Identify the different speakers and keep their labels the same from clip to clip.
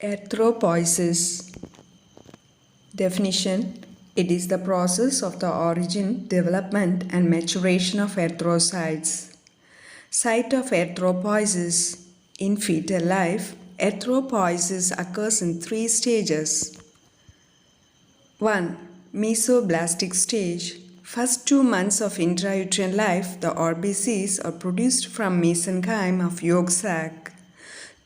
Speaker 1: Erythropoiesis. Definition: it is the process of the origin, development and maturation of erythrocytes. Site of erythropoiesis. In fetal life, erythropoiesis occurs in 3 stages. 1. Mesoblastic stage. First 2 months of intrauterine life, the RBCs are produced from mesenchyme of yolk sac.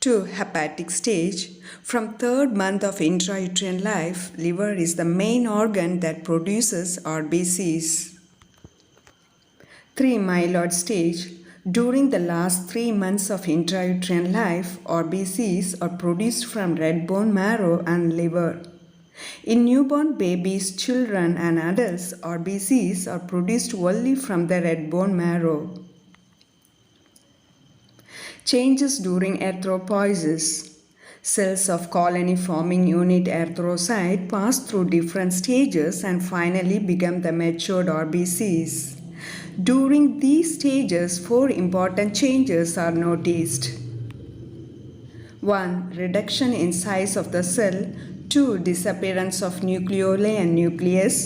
Speaker 1: 2. Hepatic stage. From 3rd month of intrauterine life, liver is the main organ that produces RBCs. 3. Myeloid stage. During the last 3 months of intrauterine life, RBCs are produced from red bone marrow and liver. In newborn babies, children and adults, RBCs are produced only from the red bone marrow. Changes during erythropoiesis. Cells of colony-forming unit erythrocyte pass through different stages and finally become the matured RBCs. During these stages, 4 important changes are noticed. 1. Reduction in size of the cell. 2. Disappearance of nucleoli and nucleus.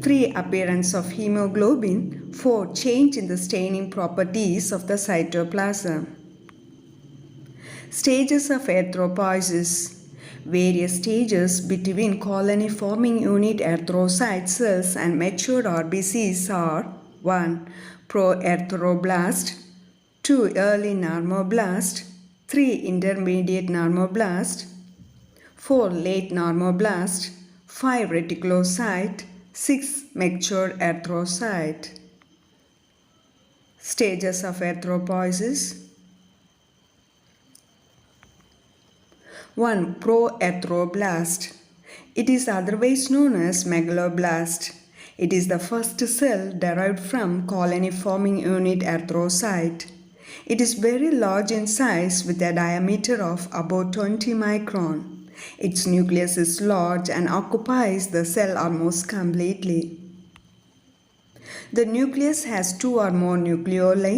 Speaker 1: 3. Appearance of hemoglobin. 4. Change in the staining properties of the cytoplasm. Stages of erythropoiesis. Various stages between colony-forming unit erythrocyte cells and matured RBCs are: 1. Proerythroblast. 2. Early normoblast. 3. Intermediate normoblast. 4. Late normoblast. 5. Reticulocyte. 6. Mature erythrocyte. Stages of erythropoiesis. 1. Proerythroblast. It is otherwise known as megaloblast. It is the first cell derived from colony-forming unit erythrocyte. It is very large in size with a diameter of about 20 micron. Its nucleus is large and occupies the cell almost completely. The nucleus has 2 or more nucleoli.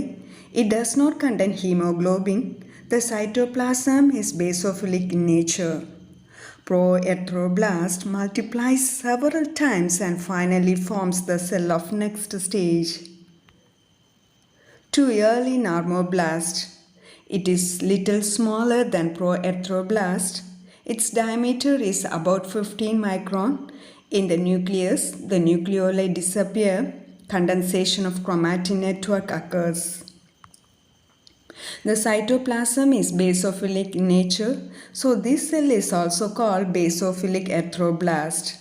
Speaker 1: It does not contain hemoglobin. The cytoplasm is basophilic in nature. Proerythroblast multiplies several times and finally forms the cell of next stage. 2. Early normoblast. It is little smaller than proerythroblast. Its diameter is about 15 micron. In the nucleus, the nucleoli disappear. Condensation of chromatin network occurs. The cytoplasm is basophilic in nature, so this cell is also called basophilic erythroblast.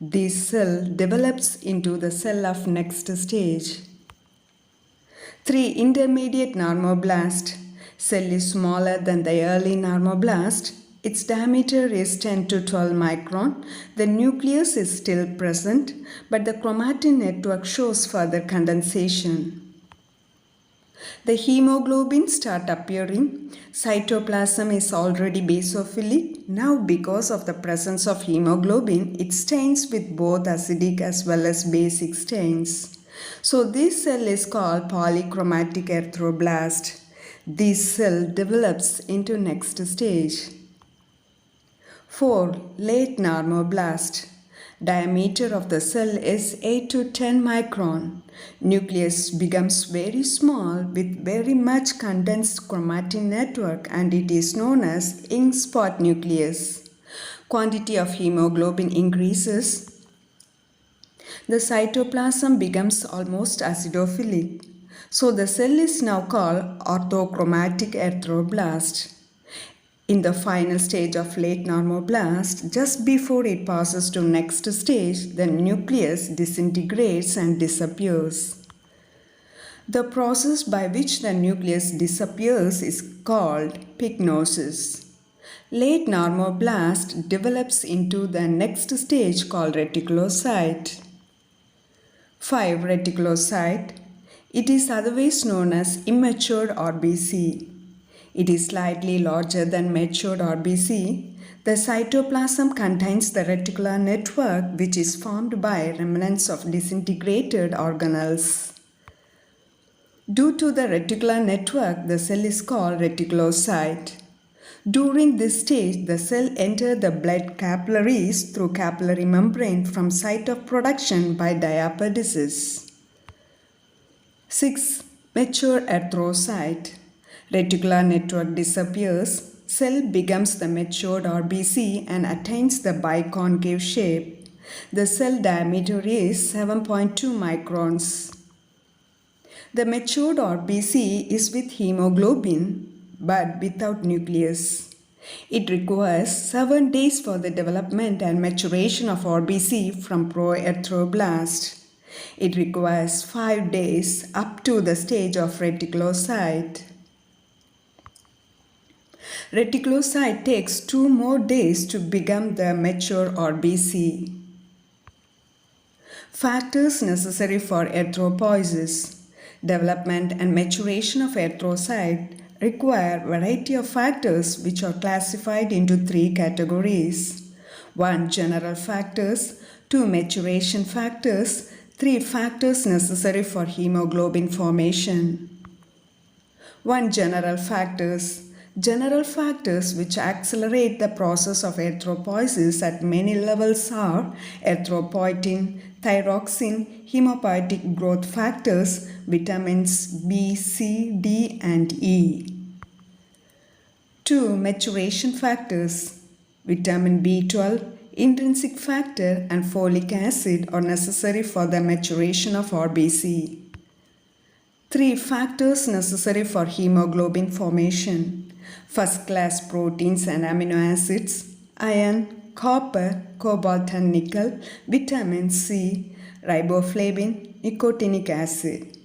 Speaker 1: This cell develops into the cell of next stage. 3. Intermediate normoblast. Cell is smaller than the early normoblast. Its diameter is 10 to 12 micron. The nucleus is still present, but the chromatin network shows further condensation. The hemoglobin start appearing. Cytoplasm is already basophilic. Now, because of the presence of hemoglobin, it stains with both acidic as well as basic stains. So this cell is called polychromatic erythroblast. This cell develops into next stage. 4. Late normoblast. Diameter of the cell is 8 to 10 micron. Nucleus becomes very small with very much condensed chromatin network and it is known as ink spot nucleus. Quantity of hemoglobin increases. The cytoplasm becomes almost acidophilic. So the cell is now called orthochromatic erythroblast. In the final stage of late normoblast, just before it passes to next stage, the nucleus disintegrates and disappears. The process by which the nucleus disappears is called pycnosis. Late normoblast develops into the next stage called reticulocyte. 5. Reticulocyte. It is otherwise known as immature RBC. It is slightly larger than matured RBC. The cytoplasm contains the reticular network which is formed by remnants of disintegrated organelles. Due to the reticular network, the cell is called reticulocyte. During this stage, the cell enters the blood capillaries through capillary membrane from site of production by diapedesis. 6. Mature erythrocyte. Reticular network disappears. Cell becomes the matured RBC and attains the biconcave shape. The cell diameter is 7.2 microns. The matured RBC is with hemoglobin but without nucleus. It requires 7 days for the development and maturation of RBC from proerythroblast. It requires 5 days up to the stage of reticulocyte. Reticulocyte takes 2 more days to become the mature RBC. Factors necessary for erythropoiesis. Development and maturation of erythrocyte require variety of factors which are classified into 3 categories. 1. General factors, 2. Maturation factors, 3. Factors necessary for hemoglobin formation. 1. General factors. General factors which accelerate the process of erythropoiesis at many levels are erythropoietin, thyroxine, hemopoietic growth factors, vitamins B, C, D, and E. 2. Maturation factors. Vitamin B12, intrinsic factor, and folic acid are necessary for the maturation of RBC. 3. Factors necessary for hemoglobin formation. First-class proteins and amino acids, iron, copper, cobalt and nickel, vitamin C, riboflavin, nicotinic acid.